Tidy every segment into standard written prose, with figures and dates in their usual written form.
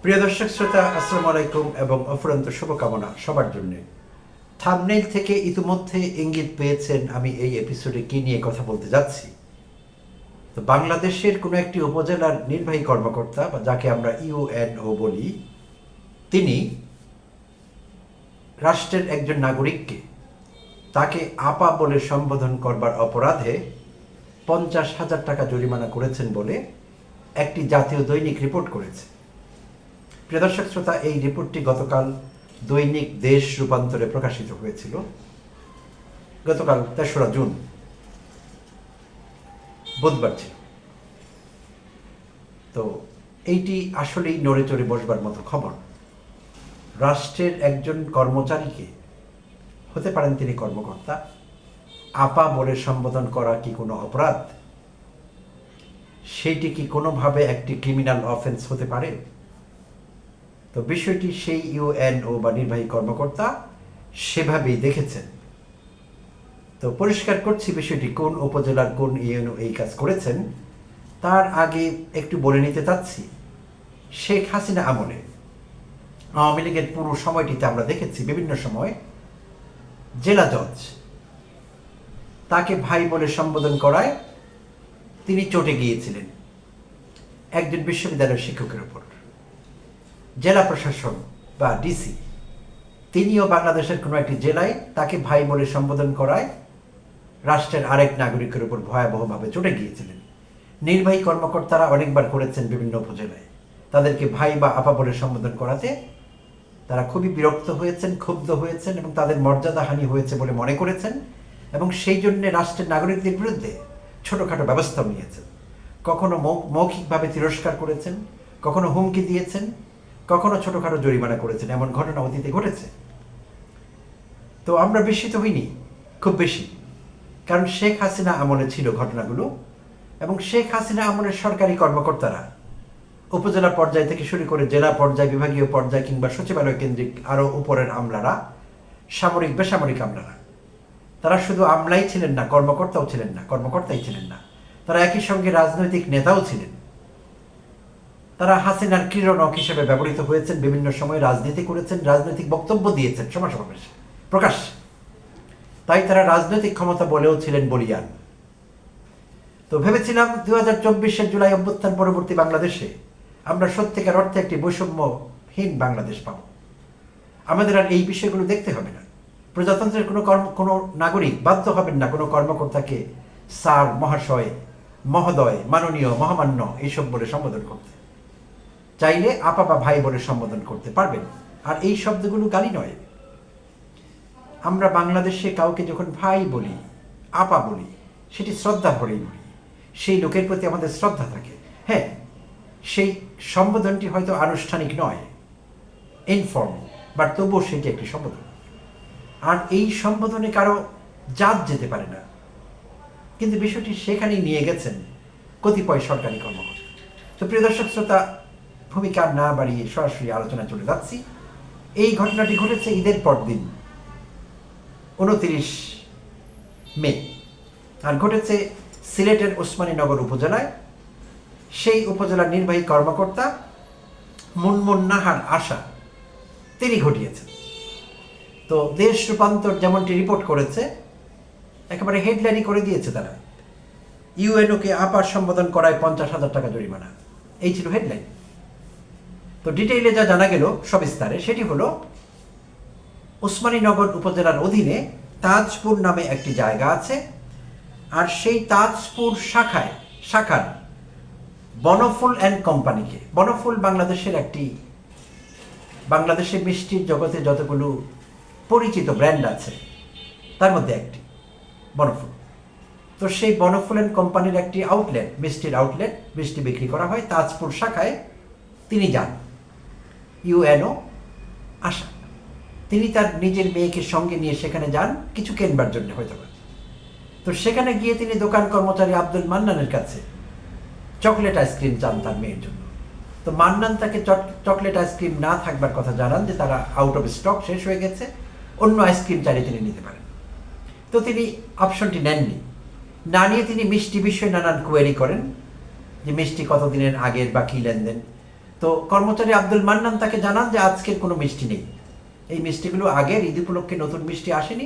প্রিয় দর্শক শ্রোতা, আসসালামু আলাইকুম এবং অফুরন্ত শুভকামনা সবার জন্য। থাম্বনেইল থেকে ইতিমধ্যে ইঙ্গিত পেয়েছেন আমি এই এপিসোডে কি নিয়ে কথা বলতে যাচ্ছি। তো বাংলাদেশের কোনো একটি উপজেলার নির্বাহী কর্মকর্তা বা যাকে আমরা ইউএনও বলি, তিনি রাষ্ট্রের একজন নাগরিককে তাকে আপা বলে সম্বোধন করবার অপরাধে 50,000 টাকা জরিমানা করেছেন বলে একটি জাতীয় দৈনিক রিপোর্ট করেছে। প্রিয় দর্শক শ্রোতা, এই রিপোর্টটি গতকাল দৈনিক দেশ রূপান্তরে প্রকাশিত হয়েছিল, গতকাল 3রা জুন, বুধবার ছিল। তো এইটি আসলেই নড়ে চড়ে বসবার মতো খবর। রাষ্ট্রের একজন কর্মচারীকে, হতে পারেন তিনি কর্মকর্তা, আপা বলে সম্বোধন করা কি কোনো অপরাধ? সেইটি কি কোনোভাবে একটি ক্রিমিনাল অফেন্স হতে পারে? তো বিষয়টি সেই ইউএনও বা নির্বাহী কর্মকর্তা সেভাবেই দেখেছেন। তো পরিষ্কার করছি বিষয়টি কোন উপজেলার কোন ইউএনও এই কাজ করেছেন। তার আগে একটু বলে নিতে চাচ্ছি, শেখ হাসিনা আমলে আওয়ামী লীগের পুরো সময়টিতে আমরা দেখেছি বিভিন্ন সময় জেলা জজ তাকে ভাই বলে সম্বোধন করায় তিনি চটে গিয়েছিলেন একজন বিশ্ববিদ্যালয়ের শিক্ষকের উপর। জেলা প্রশাসন বা ডিসি তিনিও বাংলাদেশের কোনো একটি জেলায় তাকে ভাই বলে সম্বোধন করায় রাষ্ট্রের আরেক নাগরিকের উপর ভয়াবহভাবে চটে গিয়েছিলেন। নির্বাহী কর্মকর্তারা অনেকবার করেছেন বিভিন্ন উপজেলায়, তাদেরকে ভাই বা আপা বলে সম্বোধন করাতে তারা খুবই বিরক্ত হয়েছেন, ক্ষুব্ধ হয়েছেন এবং তাদের মর্যাদাহানি হয়েছে বলে মনে করেছেন এবং সেই জন্যে রাষ্ট্রের নাগরিকদের বিরুদ্ধে ছোটোখাটো ব্যবস্থাও নিয়েছেন। কখনো মৌখিকভাবে তিরস্কার করেছেন, কখনো হুমকি দিয়েছেন, কখনো ছোটোখাটো জরিমানা করেছেন। এমন ঘটনা অতীতে ঘটেছে। তো আমরা বিস্মিত হইনি খুব বেশি, কারণ শেখ হাসিনা আমলে ছিল ঘটনাগুলো এবং শেখ হাসিনা আমলের সরকারি কর্মকর্তারা উপজেলা পর্যায় থেকে শুরু করে জেলা পর্যায়, বিভাগীয় পর্যায় কিংবা সচিবালয় কেন্দ্রিক আরও উপরের আমলারা, সামরিক বেসামরিক আমলারা, তারা শুধু আমলাই ছিলেন না, কর্মকর্তাও ছিলেন না, কর্মকর্তাই ছিলেন না, তারা একই সঙ্গে রাজনৈতিক নেতাও ছিলেন। তারা হাসিনার ক্রীড়নক হিসেবে ব্যবহৃত হয়েছেন, বিভিন্ন সময় রাজনীতি করেছেন, রাজনৈতিক বক্তব্য দিয়েছেন সমাবেশে প্রকাশ্যে। তাই তারা রাজনৈতিক ক্ষমতা বলেও ছিলেন বলিয়ান। তো ভেবেছিলাম 2024-এর জুলাই অভ্যুত্থান পরবর্তী বাংলাদেশে আমরা সত্যিকার অর্থে একটি বৈষম্যহীন বাংলাদেশ পাব। আমাদের আর এই বিষয়গুলো দেখতে হবে না। প্রজাতন্ত্রের কোনো নাগরিক বাধ্য হবেন না কোনো কর্মকর্তাকে স্যার, মহাশয়, মহোদয়, মাননীয়, মহামান্য এইসব বলে সম্বোধন করতে। চাইলে আপা বা ভাই বলে সম্বোধন করতে পারবেন। আর এই শব্দগুলো গালি নয়। আমরা বাংলাদেশে কাউকে যখন ভাই বলি, আপা বলি, সেটি শ্রদ্ধা ভরেই বলি। সেই লোকের প্রতি আমাদের শ্রদ্ধা থাকে। হ্যাঁ, সেই সম্বোধনটি হয়তো আনুষ্ঠানিক নয়, ইনফর্মাল, বাট তবুও সেটি একটি সম্বোধন। আর এই সম্বোধনে কারো জাত যেতে পারে না। কিন্তু বিষয়টি সেখানেই নিয়ে গেছেন কতিপয় সরকারি কর্মকর্তা। তো প্রিয় দর্শক শ্রোতা, ভূমিকা না বাড়িয়ে সরাসরি আলোচনা চলে যাচ্ছি। এই ঘটনাটি ঘটেছে ঈদের পরদিন 29 মে, আর ঘটেছে সিলেটের ওসমানীনগর উপজেলায়। সেই উপজেলার নির্বাহী কর্মকর্তা মুনমুন নাহার আশা তিনি ঘটিয়েছেন। তো দেশ রূপান্তর যেমনটি রিপোর্ট করেছে, একেবারে হেডলাইনই করে দিয়েছে তারা, ইউএনওকে আপার সম্বোধন করায় 50,000 টাকা জরিমানা। এই ছিল হেডলাইন। তো ডিটেইলে যা জানা গেল সবিস্তারে সেটি হলো, ওসমানীনগর উপজেলার অধীনে তাজপুর নামে একটি জায়গা আছে, আর সেই তাজপুর শাখার বনফুল অ্যান্ড কোম্পানিকে, বনফুল বাংলাদেশের মিষ্টির জগতে যতগুলো পরিচিত ব্র্যান্ড আছে তার মধ্যে একটি বনফুল। তো সেই বনফুল অ্যান্ড কোম্পানির একটি আউটলেট, মিষ্টির আউটলেট, মিষ্টি বিক্রি করা হয় তাজপুর শাখায়। তিনি যান, ইউএনও আশা, তিনি তার নিজের মেয়েকে সঙ্গে নিয়ে সেখানে যান কিছু কেনবার জন্য হয়তো। তো সেখানে গিয়ে তিনি দোকান কর্মচারী আব্দুল মান্নানের কাছে চকলেট আইসক্রিম চান তার মেয়ের জন্য। তো মান্নান তাকে চকলেট আইসক্রিম না থাকবার কথা জানান, যে তারা আউট অফ স্টক, শেষ হয়ে গেছে, অন্য আইসক্রিম চাইলে তিনি নিতে পারেন। তো তিনি অপশনটি নেননি, না নিয়ে তিনি মিষ্টি বিষয়ে নানান কোয়েরি করেন, যে মিষ্টি কতদিনের আগের বা কী লেনদেন। তো তো কর্মচারী আব্দুল মান্নান তাকে জানান যে আজকের কোনো মিষ্টি নেই, এই মিষ্টিগুলো আগের ঈদ উপলক্ষে নতুন মিষ্টি আসেনি,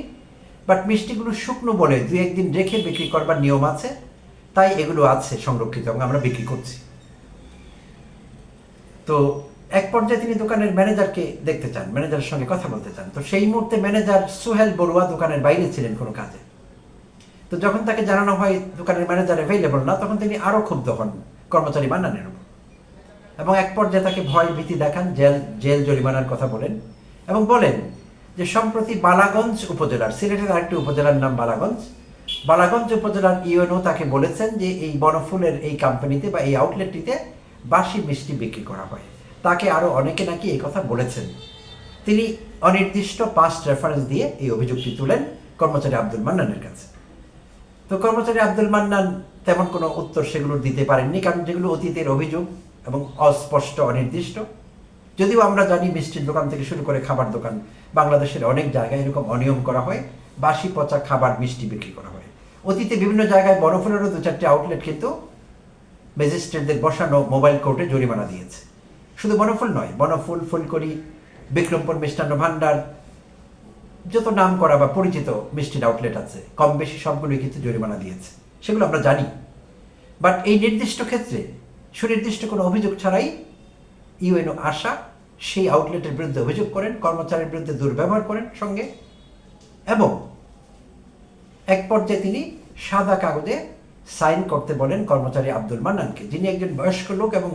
বাট মিষ্টিগুলো শুকনো বলে 2-1 দিন রেখে বিক্রি করবার নিয়ম আছে, তাই এগুলো আছে সংরক্ষিত এবং আমরা বিক্রি করছি। তো এক পর্যায়ে তিনি দোকানের ম্যানেজারকে দেখতে চান, ম্যানেজারের সঙ্গে কথা বলতে চান। তো সেই মুহূর্তে ম্যানেজার সোহেল বড়ুয়া দোকানের বাইরে ছিলেন কোনো কাজে। তো যখন তাকে জানানো হয় দোকানের ম্যানেজার অ্যাভেলেবল না, তখন তিনি আরও ক্ষুব্ধ হন কর্মচারী মান্নানের উপর এবং এক পর্যায়ে তাকে ভয় ভীতি দেখান, জেল জরিমানার কথা বলেন এবং বলেন যে সম্প্রতি বালাগঞ্জ উপজেলার, সিলেটের আরেকটি উপজেলার নাম বালাগঞ্জ উপজেলার ইউএনও তাকে বলেছেন যে এই বনফুলের এই কোম্পানিতে বা এই আউটলেটটিতে বাসি মিষ্টি বিক্রি করা হয়। তাকে আরও অনেকে নাকি এই কথা বলেছেন। তিনি অনির্দিষ্ট পাস্ট রেফারেন্স দিয়ে এই অভিযোগটি তুলেন কর্মচারী আব্দুল মান্নানের কাছে। তো কর্মচারী আব্দুল মান্নান তেমন কোনো উত্তর সেগুলো দিতে পারেননি, কারণ যেগুলো অতীতের অভিযোগ এবং অস্পষ্ট অনির্দিষ্ট। যদিও আমরা জানি মিষ্টির দোকান থেকে শুরু করে খাবার দোকান বাংলাদেশের অনেক জায়গায় এরকম অনিয়ম করা হয়, বাসি পচা খাবার মিষ্টি বিক্রি করা হয়। অতীতে বিভিন্ন জায়গায় বনফুলেরও 2-4টি আউটলেট কিন্তু ম্যাজিস্ট্রেটদের বসানো মোবাইল কোর্টে জরিমানা দিয়েছে। শুধু বনফুল নয়, বনফুল, ফুলকড়ি, বিক্রমপুর মিষ্টান্ন ভাণ্ডার, যত নাম করা বা পরিচিত মিষ্টির আউটলেট আছে কম বেশি সবগুলোই কিন্তু জরিমানা দিয়েছে, সেগুলো আমরা জানি। বাট এই নির্দিষ্ট ক্ষেত্রে সুনির্দিষ্ট কোনো অভিযোগ ছাড়াই ইউএনও আসা সেই আউটলেটের বিরুদ্ধে অভিযোগ করেন, কর্মচারীর বিরুদ্ধে দুর্ব্যবহার করেন সঙ্গে, এবং এক পর্যায়ে তিনি সাদা কাগজে সাইন করতে বলেন কর্মচারী আব্দুল মান্নানকে, যিনি একজন বয়স্ক লোক এবং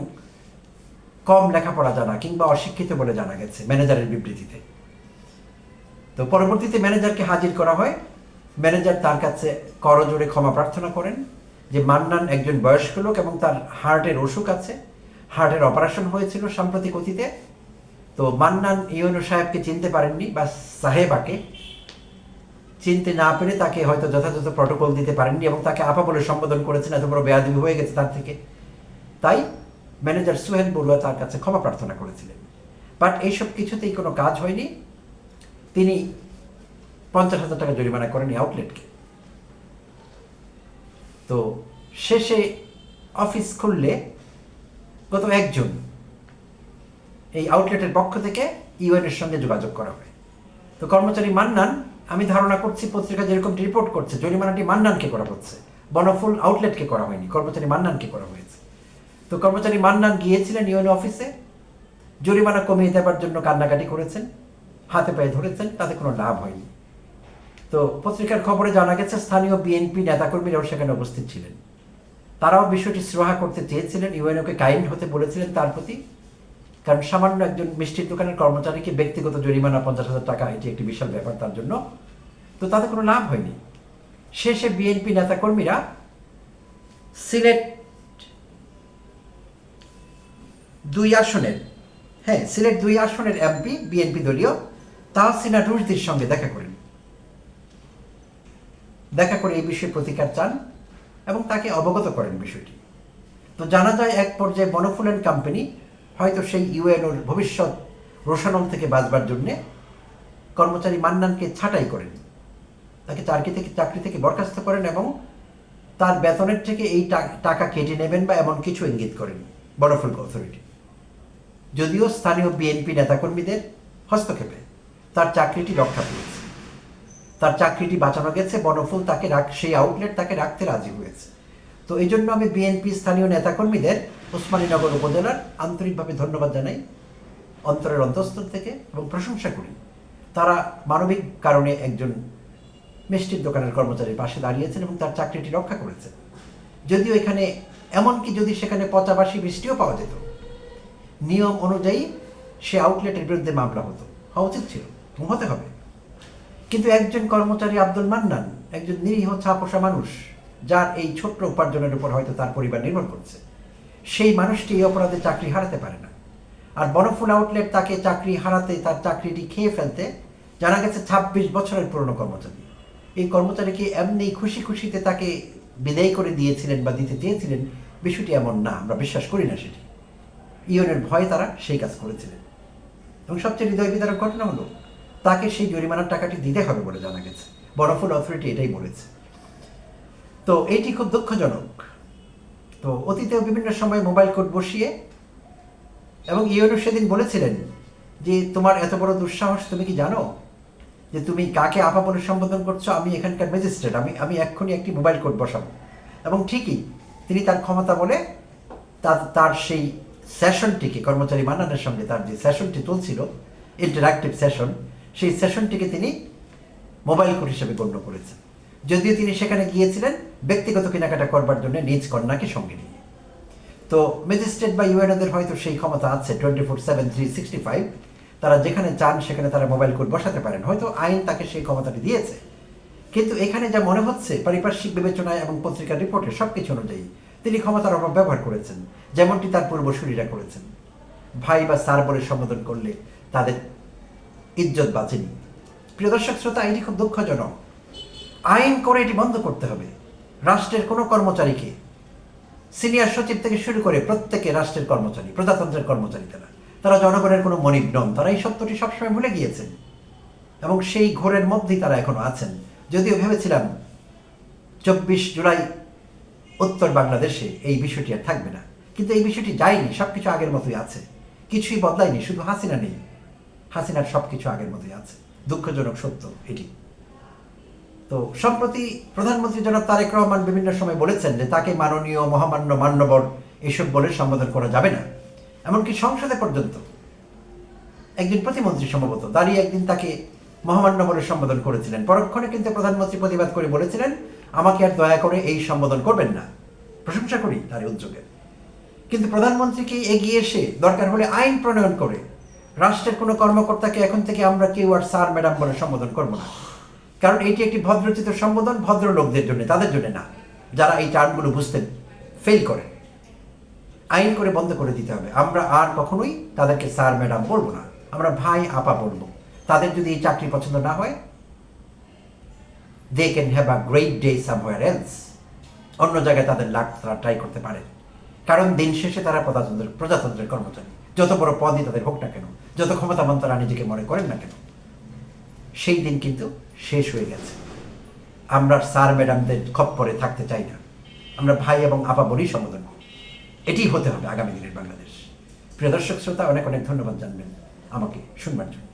কম লেখাপড়া জানা কিংবা অশিক্ষিত বলে জানা গেছে ম্যানেজারের বিবৃতিতে। তো পরবর্তীতে ম্যানেজারকে হাজির করা হয়। ম্যানেজার তার কাছে করজোড়ে ক্ষমা প্রার্থনা করেন যে মান্নান একজন বয়স্ক লোক এবং তার হার্টের অসুখ আছে, হার্টের অপারেশন হয়েছিল সাম্প্রতিক অতীতে। তো মান্নান ইউএনও সাহেবকে চিনতে পারেননি বা সাহেবাকে চিনতে না পেরে তাকে হয়তো যথাযথ প্রটোকল দিতে পারেননি এবং তাকে আপা বলে সম্বোধন করেছেন, এত বড় বেয়াদবি হয়ে গেছে তার থেকে। তাই ম্যানেজার সোহেল বড়ুয়া তার কাছে ক্ষমা প্রার্থনা করেছিলেন। বাট এইসব কিছুতেই কোনো কাজ হয়নি। তিনি 50,000 টাকা জরিমানা করেন এই আউটলেটকে। তো শেষে অফিস খুললে গত 1 জুন এই আউটলেটের পক্ষ থেকে ইউএনের সঙ্গে যোগাযোগ করা হয়। তো কর্মচারী মান্নান, আমি ধারণা করছি পত্রিকা যেরকম রিপোর্ট করছে, জরিমানাটি মান্নানকে করা হচ্ছে, বনফুল আউটলেটকে করা হয়নি, কর্মচারী মান্নানকে করা হয়েছে। তো কর্মচারী মান্নান গিয়েছিলেন ইউএন অফিসে, জরিমানা কমিয়ে দেওয়ার জন্য কান্নাকাটি করেছেন, হাতে পায়ে ধরেছেন, তাতে কোনো লাভ হয়নি। তো পত্রিকার খবরে জানা গেছে স্থানীয় বিএনপি নেতাকর্মীরাও সেখানে উপস্থিত ছিলেন। তারাও বিষয়টি শ্রদ্ধা করতে চেয়েছিলেন, ইউএনওকে কাইন্ড হতে বলেছিলেন তার প্রতি, কারণ সামান্য একজন মিষ্টির দোকানের কর্মচারীকে ব্যক্তিগত জরিমানা 50,000 টাকা, এটি একটি বিশাল ব্যাপার তার জন্য। তো তাতে কোনো লাভ হয়নি। শেষে বিএনপি নেতাকর্মীরা সিলেট 2 আসনের সিলেট 2 আসনের এমপি বিএনপি দলীয় তাহসিনা রুশদির সঙ্গে দেখা করে এই বিষয়ে প্রতিকার চান এবং তাকে অবগত করেন বিষয়টি। তো জানা যায় এক পর্যায়ে বনফুল অ্যান্ড কোম্পানি হয়তো সেই ইউএনওর ভবিষ্যৎ রোশানল থেকে বাঁচবার জন্যে কর্মচারী মান্নানকে ছাঁটাই করেন, তাকে চাকরি থেকে বরখাস্ত করেন এবং তার বেতনের থেকে এই টাকা কেটে নেবেন বা এমন কিছু ইঙ্গিত করেন বনফুল অথরিটি। যদিও স্থানীয় বিএনপি নেতাকর্মীদের হস্তক্ষেপে তার চাকরিটি রক্ষা পেয়েছে, তার চাকরিটি বাঁচানো গেছে, বনফুল তাকে সেই আউটলেট তাকে রাখতে রাজি হয়েছে। তো এই জন্য আমি বিএনপি স্থানীয় নেতাকর্মীদের ওসমানীনগর উপজেলার আন্তরিকভাবে ধন্যবাদ জানাই অন্তরের অন্তঃস্থল থেকে এবং প্রশংসা করি। তারা মানবিক কারণে একজন মিষ্টির দোকানের কর্মচারীর পাশে দাঁড়িয়েছেন এবং তার চাকরিটি রক্ষা করেছেন। যদিও এখানে এমনকি যদি সেখানে পচাবাসী মিষ্টিও পাওয়া যেত, নিয়ম অনুযায়ী সে আউটলেটের বিরুদ্ধে মামলা হওয়া উচিত ছিল, হতে হবে। কিন্তু একজন কর্মচারী আব্দুল মান্নান, একজন নিরীহ ছাপোষা মানুষ, যার এই ছোট্ট উপার্জনের উপর হয়তো তার পরিবার নির্ভর করছে, সেই মানুষটি এই অপরাধে চাকরি হারাতে পারে না। আর বনফুল আউটলেট তাকে চাকরি হারাতে, তার চাকরিটি খেয়ে ফেলতে জানা গেছে 26 বছরের পুরনো কর্মচারী। এই কর্মচারীকে এমনি খুশি খুশিতে তাকে বিদায় করে দিয়েছিলেন বা দিতে চেয়েছিলেন, বিষয়টি এমন না, আমরা বিশ্বাস করি না সেটি। ইউএনের ভয়ে তারা সেই কাজ করেছিলেন এবং সবচেয়ে হৃদয় বিদারক ঘটনা হলো তাকে সেই জরিমানার টাকাটি দিতে হবে বলে জানা গেছে, বনফুল অথরিটি এটাই বলেছে। তো এটি খুব দুঃখজনক। তো অতীতেও বিভিন্ন সময় মোবাইল কোর্ট বসিয়ে এবং ইউএনও সেদিন বলেছিলেন যে তোমার এত বড় দুঃসাহস, তুমি কি জানো যে তুমি কাকে আপা বলে সম্বোধন করছো? আমি এখানকার ম্যাজিস্ট্রেট, আমি এক্ষুনি একটি মোবাইল কোড বসাবো। এবং ঠিকই তিনি তার ক্ষমতা বলে তার সেই সেশনটিকে, কর্মচারী মান্নানের সঙ্গে তার যে সেশনটি চলছিল, ইন্টারাক্টিভ সেশন, সেই সেশনটিকে তিনি মোবাইল কোড হিসেবে গণ্য করেছেন, যদিও তিনি সেখানে গিয়েছিলেন ব্যক্তিগত কেনাকাটা করবার জন্য নিজ কন্যাকে সঙ্গে নিয়ে। তো ম্যাজিস্ট্রেট বা ইউএনওদের হয়তো সেই ক্ষমতা আছে 24/7 365, তারা যেখানে চান সেখানে তারা মোবাইল কোড বসাতে পারেন, হয়তো আইন তাকে সেই ক্ষমতাটি দিয়েছে। কিন্তু এখানে যা মনে হচ্ছে পারিপার্শ্বিক বিবেচনায় এবং পত্রিকার রিপোর্টে সব কিছু অনুযায়ী তিনি ক্ষমতার অপব্যবহার করেছেন, যেমনটি তার পূর্বসূরীরা করেছেন। ভাই বা স্যার বলে সম্বোধন করলে তাদের ইজ্জত বাঁচেনি। প্রিয় দর্শক শ্রোতা, এটি খুব দুঃখজনক। আইন করে এটি বন্ধ করতে হবে। রাষ্ট্রের কোনো কর্মচারীকে, সিনিয়র সচিব থেকে শুরু করে প্রত্যেকে রাষ্ট্রের কর্মচারী, প্রজাতন্ত্রের কর্মচারী, তারা জনগণের কোনো মনিব নন। তারা এই সত্যটি সবসময় ভুলে গিয়েছেন এবং সেই ঘোরের মধ্যেই তারা এখনো আছেন। যদিও ভেবেছিলাম 24 জুলাই উত্তর বাংলাদেশে এই বিষয়টি আর থাকবে না, কিন্তু এই বিষয়টি যায়নি, সবকিছু আগের মতোই আছে, কিছুই বদলায়নি। শুধু হাসিনা নেই, হাসিনার সবকিছু আগের মতোই আছে। দুঃখজনক সত্য এটি। তো সম্প্রতি প্রধানমন্ত্রী জনাব তারেক রহমান বিভিন্ন সময় বলেছেন যে তাকে মাননীয়, মহামান্য, মান্যবর এসব বলে সম্বোধন করা যাবে না। এমনকি সংসদে পর্যন্ত একজন প্রতিমন্ত্রী সম্ভবত দাঁড়িয়ে একদিন তাকে মহামান্য বলে সম্বোধন করেছিলেন। পরক্ষণে কিন্তু প্রধানমন্ত্রী প্রতিবাদ করে বলেছিলেন, আমাকে আর দয়া করে এই সম্বোধন করবেন না। প্রশংসা করি তার উদ্যোগের। কিন্তু প্রধানমন্ত্রীকে এগিয়ে এসে দরকার হলে আইন প্রণয়ন করে রাষ্ট্রের কোনো কর্মকর্তাকে এখন থেকে আমরা কেউ আর স্যার ম্যাডাম বলে সম্বোধন করবো না, কারণ এটি একটি ভদ্রচিত সম্বোধন, ভদ্র লোকদের জন্য, তাদের জন্য না যারা এই টার্মগুলো বুঝতে ফেল করে। আইন করে বন্ধ করে দিতে হবে। আমরা আর কখনোই তাদেরকে স্যার ম্যাডাম বলবো না, আমরা ভাই আপা বলবো। তাদের যদি এই চাকরি পছন্দ না হয়, they can have a great day somewhere else. অন্য জায়গায় তাদের লাখ তারা ট্রাই করতে পারে, কারণ দিন শেষে তারা প্রজাতন্ত্রের কর্মচারী। যত বড় পদই তাদের হোক না কেন, যত ক্ষমতাবান তারা নিজেকে মনে করেন না কেন, সেই দিন কিন্তু শেষ হয়ে গেছে। আমরা স্যার ম্যাডামদের খপ্পরে থাকতে চাই না, আমরা ভাই এবং আপা বলেই সম্বোধন করি। এটি হতে হবে আগামী দিনের বাংলাদেশ। প্রিয় দর্শক শ্রোতা, অনেক অনেক ধন্যবাদ জানবেন আমাকে শুনবার জন্য।